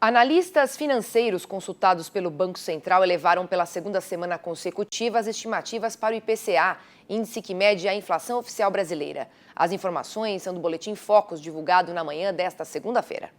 Analistas financeiros consultados pelo Banco Central elevaram pela segunda semana consecutiva as estimativas para o IPCA, índice que mede a inflação oficial brasileira. As informações são do Boletim Focus, divulgado na manhã desta segunda-feira.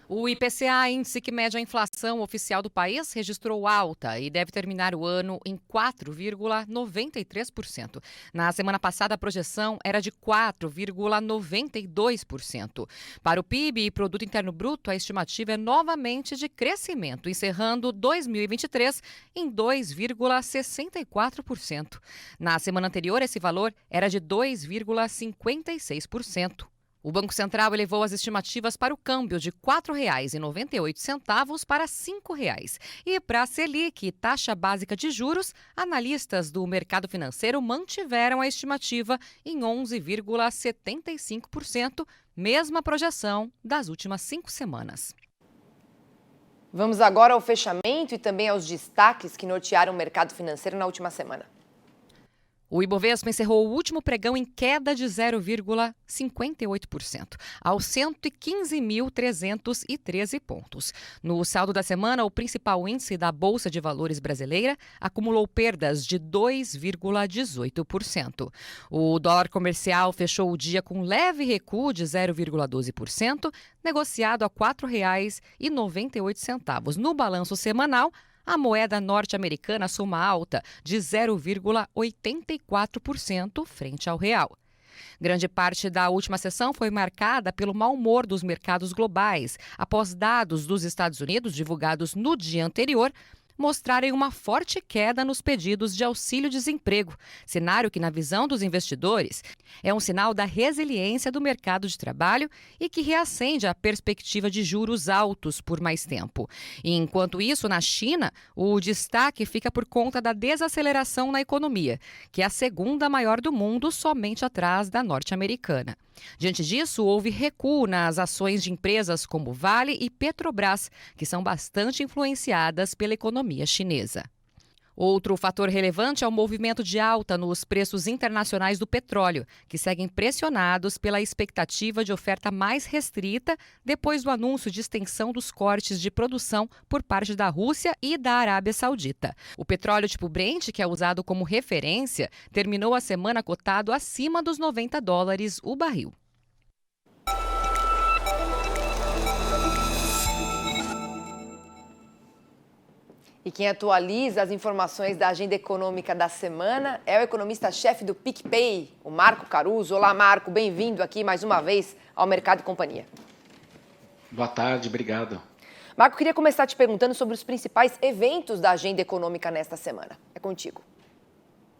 O IPCA, índice que mede a inflação oficial do país, registrou alta e deve terminar o ano em 4,93%. Na semana passada, a projeção era de 4,92%. Para o PIB e Produto Interno Bruto, a estimativa é novamente de crescimento, encerrando 2023 em 2,64%. Na semana anterior, esse valor era de 2,56%. O Banco Central elevou as estimativas para o câmbio de R$ 4,98 para R$ 5,00. E para a Selic, taxa básica de juros, analistas do mercado financeiro mantiveram a estimativa em 11,75%, mesma projeção das últimas 5 semanas. Vamos agora ao fechamento e também aos destaques que nortearam o mercado financeiro na última semana. O Ibovespa encerrou o último pregão em queda de 0,58%, aos 115.313 pontos. No saldo da semana, o principal índice da Bolsa de Valores brasileira acumulou perdas de 2,18%. O dólar comercial fechou o dia com leve recuo de 0,12%, negociado a R$ 4,98. No balanço semanal, a moeda norte-americana soma alta de 0,84% frente ao real. Grande parte da última sessão foi marcada pelo mau humor dos mercados globais, após dados dos Estados Unidos divulgados no dia anterior mostrarem uma forte queda nos pedidos de auxílio-desemprego, cenário que, na visão dos investidores, é um sinal da resiliência do mercado de trabalho e que reacende a perspectiva de juros altos por mais tempo. Enquanto isso, na China, o destaque fica por conta da desaceleração na economia, que é a segunda maior do mundo, somente atrás da norte-americana. Diante disso, houve recuo nas ações de empresas como Vale e Petrobras, que são bastante influenciadas pela economia chinesa. Outro fator relevante é o movimento de alta nos preços internacionais do petróleo, que seguem pressionados pela expectativa de oferta mais restrita depois do anúncio de extensão dos cortes de produção por parte da Rússia e da Arábia Saudita. O petróleo tipo Brent, que é usado como referência, terminou a semana cotado acima dos $90 o barril. E quem atualiza as informações da agenda econômica da semana é o economista-chefe do PicPay, o Marco Caruso. Olá, Marco, bem-vindo aqui mais uma vez ao Mercado e Companhia. Boa tarde, obrigado. Marco, queria começar te perguntando sobre os principais eventos da agenda econômica nesta semana. É contigo.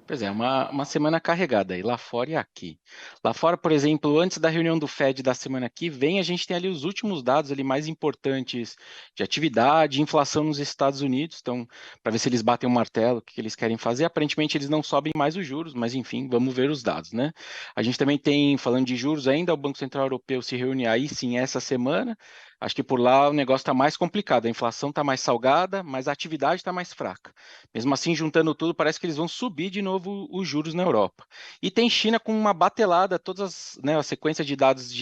Pois é, uma semana carregada aí, lá fora e aqui. Lá fora, por exemplo, antes da reunião do Fed da semana que vem, a gente tem ali os últimos dados ali mais importantes de atividade, inflação nos Estados Unidos, então, para ver se eles batem o martelo, o que eles querem fazer. Aparentemente, eles não sobem mais os juros, mas enfim, vamos ver os dados, né? A gente também tem, falando de juros ainda, o Banco Central Europeu se reúne aí sim essa semana. Acho que por lá o negócio está mais complicado, a inflação está mais salgada, mas a atividade está mais fraca. Mesmo assim, juntando tudo, parece que eles vão subir de novo os juros na Europa. E tem China com uma batelada, todas a sequência de dados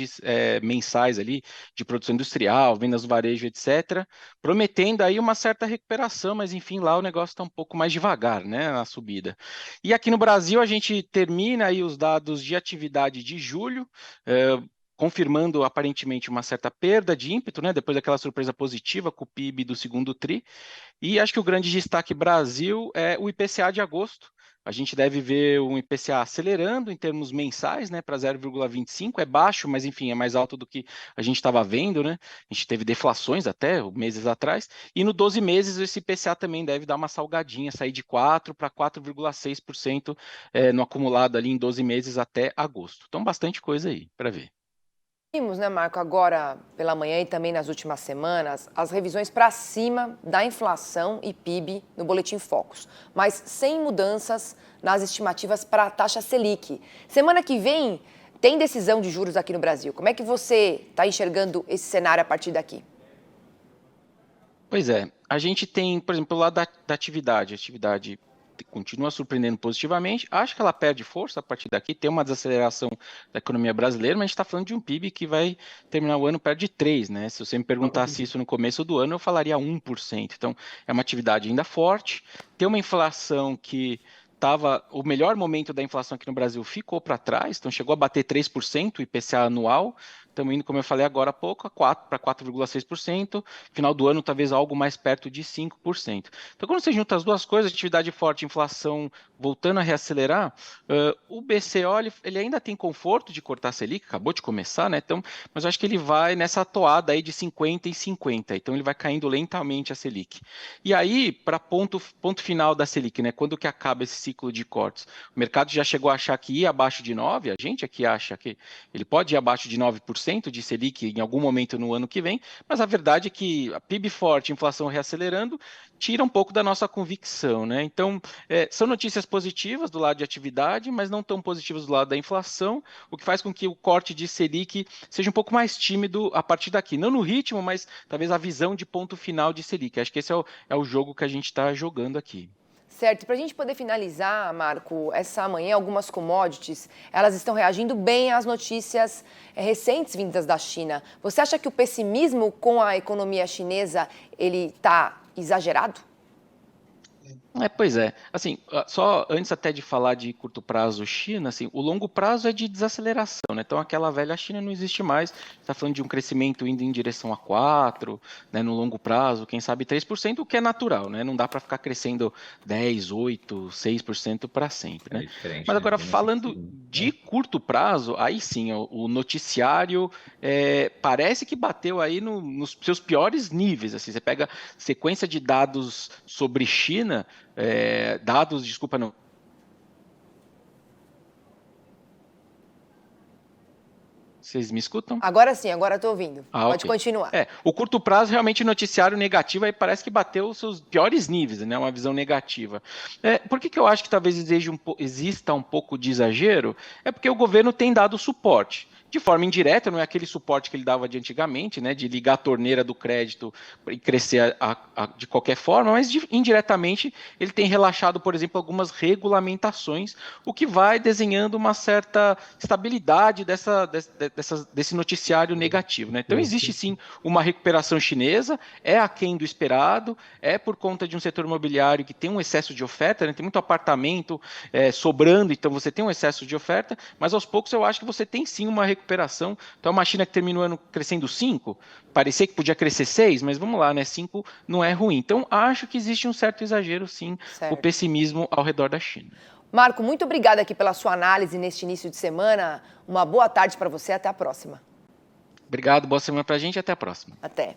mensais ali, de produção industrial, vendas no varejo, etc., prometendo aí uma certa recuperação, mas enfim, lá o negócio está um pouco mais devagar, né, na subida. E aqui no Brasil, a gente termina aí os dados de atividade de julho, confirmando aparentemente uma certa perda de ímpeto, né, depois daquela surpresa positiva com o PIB do segundo TRI. E acho que o grande destaque Brasil é o IPCA de agosto. A gente deve ver um IPCA acelerando em termos mensais, né, para 0,25, é baixo, mas enfim, é mais alto do que a gente estava vendo, né? A gente teve deflações até meses atrás, e no 12 meses esse IPCA também deve dar uma salgadinha, sair de 4 para 4,6% no acumulado ali em 12 meses até agosto. Então, bastante coisa aí para ver. Vimos, né, Marco, agora pela manhã e também nas últimas semanas, as revisões para cima da inflação e PIB no Boletim Focus, mas sem mudanças nas estimativas para a taxa Selic. Semana que vem tem decisão de juros aqui no Brasil. Como é que você está enxergando esse cenário a partir daqui? Pois é, a gente tem, por exemplo, lá da atividade continua surpreendendo positivamente. Acho que ela perde força a partir daqui, tem uma desaceleração da economia brasileira, mas a gente está falando de um PIB que vai terminar o ano perto de 3, né? Se você me perguntasse isso no começo do ano, eu falaria 1%. Então, é uma atividade ainda forte, tem uma inflação que o melhor momento da inflação aqui no Brasil ficou para trás, então chegou a bater 3%, o IPCA anual, estamos indo, como eu falei agora há pouco, para 4,6%, final do ano talvez algo mais perto de 5%. Então, quando você junta as duas coisas, atividade forte, inflação voltando a reacelerar, o BCO ele ainda tem conforto de cortar a Selic, acabou de começar, né? Então, mas eu acho que ele vai nessa toada aí de 50 e 50, então ele vai caindo lentamente a Selic. E aí, para ponto final da Selic, né? Quando que acaba esse ciclo de cortes? O mercado já chegou a achar que ia abaixo de 9, a gente aqui acha que ele pode ir abaixo de 9% de Selic em algum momento no ano que vem, mas a verdade é que a PIB forte, inflação reacelerando, tira um pouco da nossa convicção, né? Então, são notícias positivas do lado de atividade, mas não tão positivas do lado da inflação, o que faz com que o corte de Selic seja um pouco mais tímido a partir daqui. Não no ritmo, mas talvez a visão de ponto final de Selic. Acho que esse é o jogo que a gente está jogando aqui. Certo, para a gente poder finalizar, Marco, essa manhã algumas commodities, elas estão reagindo bem às notícias recentes vindas da China. Você acha que o pessimismo com a economia chinesa, ele está exagerado? Pois é. Assim, só antes até de falar de curto prazo China, assim, o longo prazo é de desaceleração, né? Então aquela velha China não existe mais. Está falando de um crescimento indo em direção a 4, né? No longo prazo, quem sabe 3%, o que é natural, né? Não dá para ficar crescendo 10, 8, 6% para sempre, né? Mas agora falando de curto prazo, aí sim, o noticiário parece que bateu aí nos seus piores níveis. Assim, você pega sequência de dados sobre China. Desculpa, não. Vocês me escutam? Agora sim, agora estou ouvindo. Pode ok. continuar. O curto prazo, realmente, noticiário negativo, aí parece que bateu os seus piores níveis, né? Uma visão negativa. Por que eu acho que talvez exista um pouco de exagero? É porque o governo tem dado suporte. De forma indireta, não é aquele suporte que ele dava de antigamente, né, de ligar a torneira do crédito e crescer de qualquer forma, mas indiretamente ele tem relaxado, por exemplo, algumas regulamentações, o que vai desenhando uma certa estabilidade desse noticiário negativo, né? Então existe sim uma recuperação chinesa, é aquém do esperado, é por conta de um setor imobiliário que tem um excesso de oferta, né, tem muito apartamento sobrando, então você tem um excesso de oferta, mas aos poucos eu acho que você tem sim uma recuperação. Então, uma China que terminou o ano crescendo 5, parecia que podia crescer 6, mas vamos lá, né? 5 não é ruim. Então, acho que existe um certo exagero, sim, o pessimismo ao redor da China. Marco, muito obrigada aqui pela sua análise neste início de semana. Uma boa tarde para você, até a próxima. Obrigado, boa semana para a gente e até a próxima. Até.